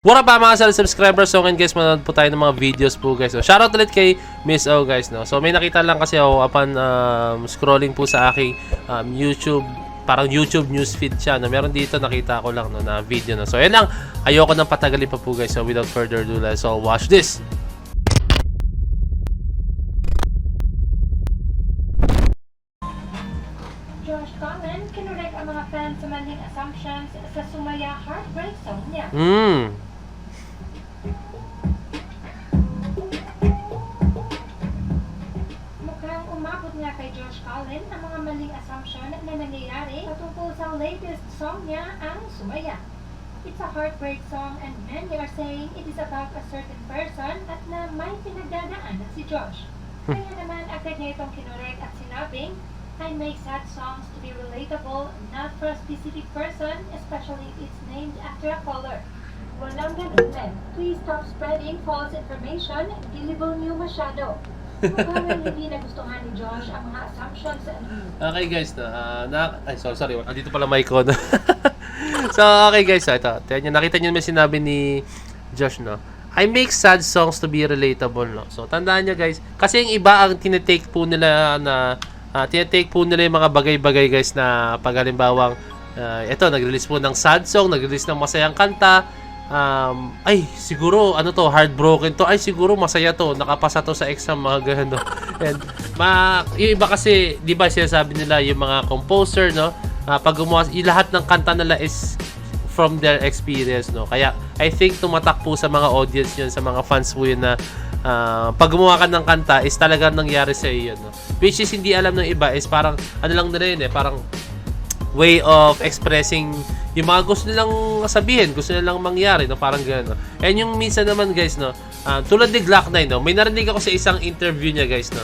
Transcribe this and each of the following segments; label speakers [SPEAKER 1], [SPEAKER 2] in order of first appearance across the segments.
[SPEAKER 1] What up mga subscribers? So ngayon guys, manood po tayo ng mga videos po guys. So, shoutout ulit kay Miss O guys. No? So may nakita lang kasi ako upon scrolling po sa aking YouTube, parang YouTube newsfeed siya. No? Meron dito nakita ko lang no, na video. No? So yan lang, ayoko nang patagalin pa po guys. So without further ado, let's all watch this.
[SPEAKER 2] Josh Common kinurek ang mga fans sa maling assumptions sa Sumaya heartbreak song niya. Mukhang umabot nga kay Josh Common ang mga maling assumption na nangyayari patungkol sa latest song niya, ang Sumaya. It's a heartbreak song and many are saying it is about a certain person at na may pinagdadaanan si Josh. Kaya naman agad niya itong kinurek at sinabing, I make sad songs to be relatable, not for a specific person, especially if it's named after a color. Walang ganun men. Please stop spreading false information. Gullible niyo masyado. Mukhang hindi nagustuhan ni Josh ang mga assumptions.
[SPEAKER 1] Okay guys, sorry, andito pala mic ko. So okay guys, ito. Nakita niyo may sinabi ni Josh, no? I make sad songs to be relatable, no? So tandaan niyo guys, kasi yung iba ang tinetake po nila na tinetake po nila yung mga bagay-bagay guys na pag halimbawang ito, nag-release po ng sad song, nag-release ng masayang kanta, ay siguro ano to, heartbroken to, ay siguro masaya to, nakapasa to sa exam, mga ganun, no? And yung iba kasi, di ba sinasabi nila yung mga composer, no? Pag gumawa, lahat ng kanta nila is from their experience, no? Kaya I think tumatak po sa mga audience yun, sa mga fans po yun na pag gumawa ka ng kanta is talagang nangyari sa iyo, no? Which is hindi alam ng iba is parang ano lang nila yun, parang way of expressing yung mga gusto nilang sabihin, gusto nilang mangyari, no? Parang gano'n, no? And yung minsan naman guys, no, tulad ni Glock 9, no, may narinig ako sa isang interview niya guys, no,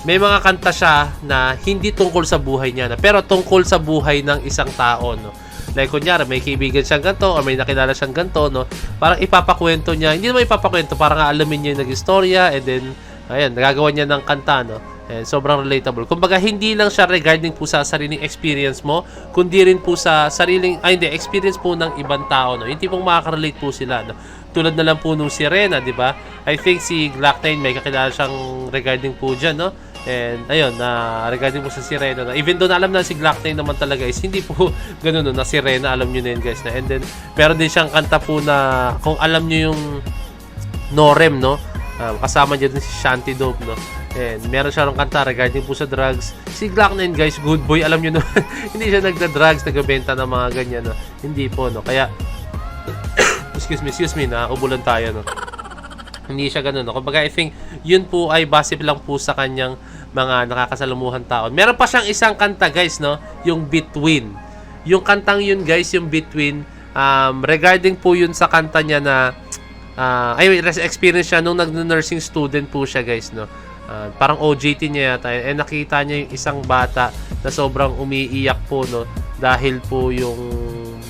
[SPEAKER 1] may mga kanta siya na hindi tungkol sa buhay niya, no, pero tungkol sa buhay ng isang tao, no. Like kunyari, may kaibigan siyang ganito or may nakilala siyang ganito, no, parang ipapakwento niya, hindi naman ipapakwento, parang alamin niya yung nag-istorya, and then ayan, nagagawa niya ng kanta, no. And sobrang relatable. Kumbaga, hindi lang siya regarding po sa sariling experience mo, kundi rin po sa sariling, experience po ng ibang tao, no. Yung tipong makaka-relate po sila, no. Tulad na lang po nung si Rena, di ba? I think si Glock 9 may kakilala siyang regarding po dyan, no. And ayun, regarding po sa si Rena, no. Even though na alam na si Glock 9 naman talaga is hindi po ganun, no, na si Rena, alam nyo na yun guys, na. And then, meron din siyang kanta po na, kung alam nyo yung Norem, no, kasama niya din si Shanty Dope, no. And meron siya rin kanta regarding po sa drugs. Si Glock 9 guys, good boy, alam nyo, no. Hindi siya nagda-drugs, nagbebenta ng mga ganyan, no. Hindi po, no. Kaya excuse me, naubulan tayo, no. Hindi siya ganun, no. Kumbaga, I think yun po ay base lang po sa kanyang mga nakakasalumuhan taon. Meron pa siyang isang kanta guys, no, yung Between. Yung kantang yun guys, yung Between, regarding po yun sa kanta niya na experience siya nung nag-nursing student po siya guys, no. Parang OJT niya yata, nakita niya yung isang bata na sobrang umiiyak po, no, dahil po yung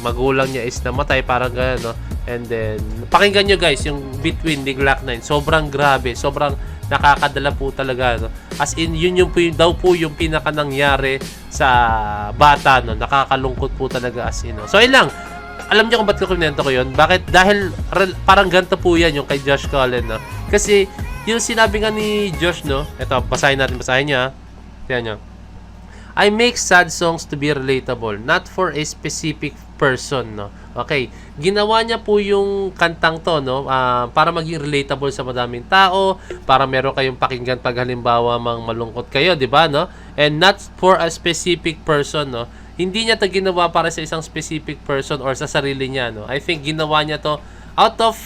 [SPEAKER 1] magulang niya is namatay, parang gano'n, no. And then pakinggan nyo guys yung Between ni Glock 9, sobrang grabe, sobrang nakakadala po talaga, no. As in yun yung daw po yung pinaka nangyari sa bata, no. Nakakalungkot po talaga as in, no. So ayun lang, alam niyo kung ba't ko kinento ko yun? Bakit? Dahil parang ganito po yan yung kay Josh Cullen, no. Kasi yung sinabi nga ni Josh, no, eto, basahin niya. Tingnan nyo. I make sad songs to be relatable, not for a specific person, no. Okay, ginawa niya po yung kantang to, no, para maging relatable sa madaming tao, para meron kayong pakinggan pag halimbawa malungkot kayo, di ba, no? And not for a specific person, no. Hindi niya to ginawa para sa isang specific person or sa sarili niya, no. I think ginawa niya to out of,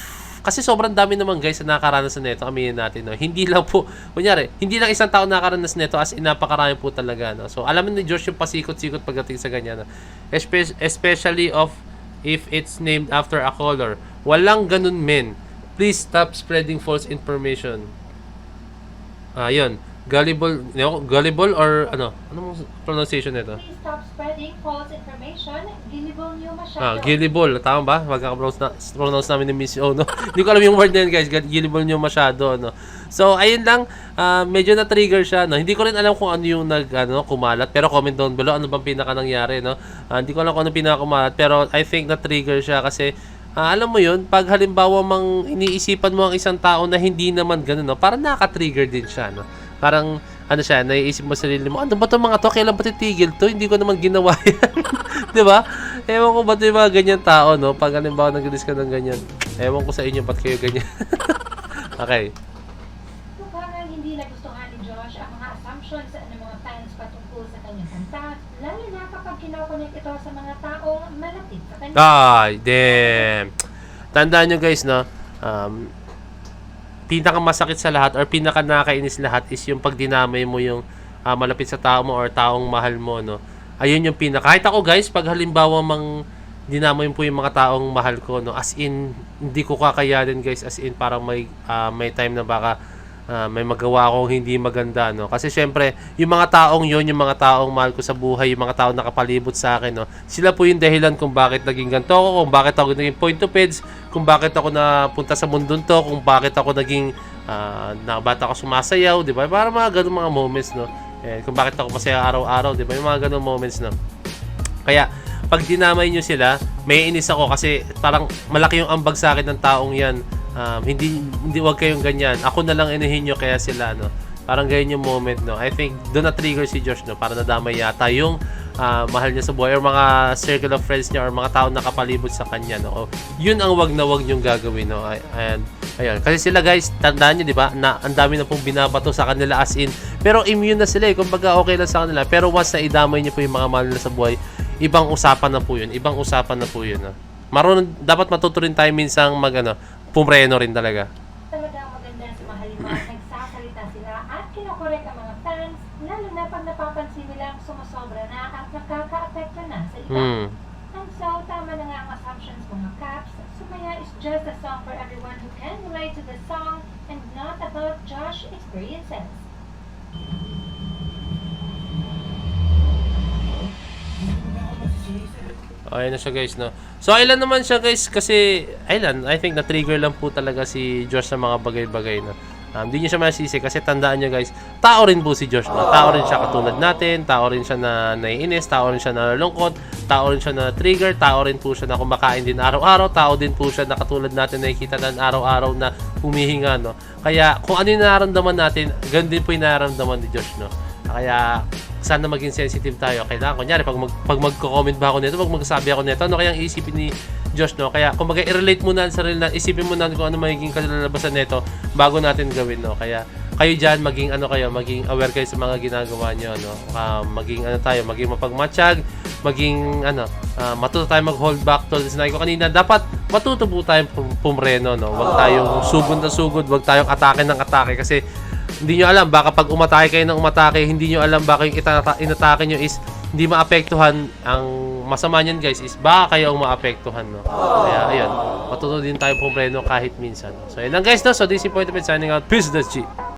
[SPEAKER 1] kasi sobrang dami naman guys na nakakaranas nito, aminin natin, no. Hindi lang po, kunyari, hindi lang isang tao nakakaranas nito, as in napakarami po talaga, no. So alamin ni Josh yung pasikot-sikot pagdating sa ganyan, no. Especially if it's named after a color. Walang ganun men. Please stop spreading false information. Yun. Gullible or anong pronunciation nito?
[SPEAKER 2] Please stop spreading false information. Gullible niyo masyado.
[SPEAKER 1] Gullible. Tama ba? Magkaka-pronounce namin ni Miss O, no? Hindi ko alam yung word na yun, guys. Gullible niyo masyado, no? So, ayun lang. Medyo na-trigger siya, no? Hindi ko rin alam kung ano yung kumalat. Pero comment down below, ano bang pinaka nangyari, no? Hindi ko alam kung ano pinaka kumalat. Pero I think na-trigger siya kasi alam mo yun, pag halimbawa mang iniisipan mo ang isang tao na hindi naman ganun, no, parang nakaka-trigger din siya, no? Parang, ano siya, naiisip mo sa sarili mo, ano ba itong mga to? Kailan ba titigil to? Hindi ko naman ginawa yan. Di ba? Ewan ko ba ito yung mga ganyan tao, no? Pag halimbawa nag-release ka ng ganyan. Ewan ko sa inyo, ba't kayo ganyan? Okay.
[SPEAKER 2] Mukhang hindi nagustuhan ni Josh ang mga assumptions ng mga fans patungkol sa kanyang kanta, lalo na kapag kinokonek ito sa mga taong malapit sa kanya.
[SPEAKER 1] Ay, damn. Tandaan nyo guys, no? Pinakamasakit sa lahat or pinaka nakakainis lahat is yung pag dinamay mo yung malapit sa tao mo or taong mahal mo, no? Ayun yung pinaka. Kahit ako guys, pag halimbawa mang dinamay po yung mga taong mahal ko, no? As in, hindi ko kakayanin guys. As in, parang may time na baka may magawa akong hindi maganda, no? Kasi syempre, yung mga taong yun, yung mga taong mahal ko sa buhay, yung mga taong nakapalibot sa akin, no? Sila po yung dahilan kung bakit naging ganito ako, kung bakit ako naging point of peds, kung bakit ako napunta sa mundong to, kung bakit ako naging bata ako sumasayaw, di ba? Para mga ganun mga moments, no? Kung bakit ako masaya araw-araw, di ba? Yung mga ganun moments, no? Kaya, pag dinamay nyo sila, may inis ako kasi parang malaki yung ambag sa akin ng taong yan. Hindi wag kayong ganyan. Ako na lang inahin nyo kaya sila, no? Parang ganyan yung moment, no? I think doon na-trigger si Josh, no? Para nadamay yata yung mahal niya sa buhay or mga circle of friends niya or mga tao nakapalibot sa kanya, no? Yun ang wag na wag nyong gagawin, no? And ayun, kasi sila guys, tandaan niyo, di ba, na ang dami na pong binabato sa kanila as in, pero immune na sila, kumbaga okay lang sa kanila, pero once na idamay niyo po yung mga mahal nila sa buhay, ibang usapan na po yun, no? Dapat matuto rin tayo minsang pumreno rin talaga.
[SPEAKER 2] Talagang maganda sa mga halimbawa nagsasalita sila at kinokorek ang mga fans, lalo na pag napapansin nilang sumasobra na at nakaka-apekto na sa iba. And so, tama na nga ang assumptions mga caps. Sumaya is just a song for everyone who can relate to the song and not about Josh experiences.
[SPEAKER 1] Ayan na siya guys, no? So, ilan naman siya guys kasi, I think na-trigger lang po talaga si Josh sa mga bagay-bagay, no? Hindi niyo siya masisi kasi tandaan niyo guys, tao rin po si Josh, no? Tao rin siya katulad natin, tao rin siya na naiinis, tao rin siya na nalulungkot, tao rin siya na trigger, tao rin po siya na kumakain din araw-araw, tao din po siya na katulad natin nakikita na araw-araw na humihinga, no? Kaya kung ano yung nararamdaman natin, ganun din po yung nararamdaman ni Josh, no? Kaya sana maging sensitive tayo. Kailangan, kunyari, pag magko-comment ba ako nito, pag magsabi ako nito, ano kayang isipin ni Josh, no? Kaya, kung i-relate mo na sa sarili na, isipin mo na kung ano magiging kalalabasan nito bago natin gawin, no? Kaya, kayo dyan, maging aware kayo sa mga ginagawa nyo, no? Maging mapagmatsyag, matuto tayo mag-hold back to. Sinabi ko kanina, dapat matuto po tayong pumreno, no? Huwag tayong sugod na sugod, huwag tayong atake ng atake kasi hindi nyo alam, baka pag umatake kayo ng umatake, hindi nyo alam baka yung inatake nyo is hindi maapektuhan. Ang masama nyan guys is baka kayo ang maapektuhan, no? Kaya ayun, matuto din tayo pumreno kahit minsan, no? So ayun lang guys, no? So this is Point of It signing out. Peace, that's G.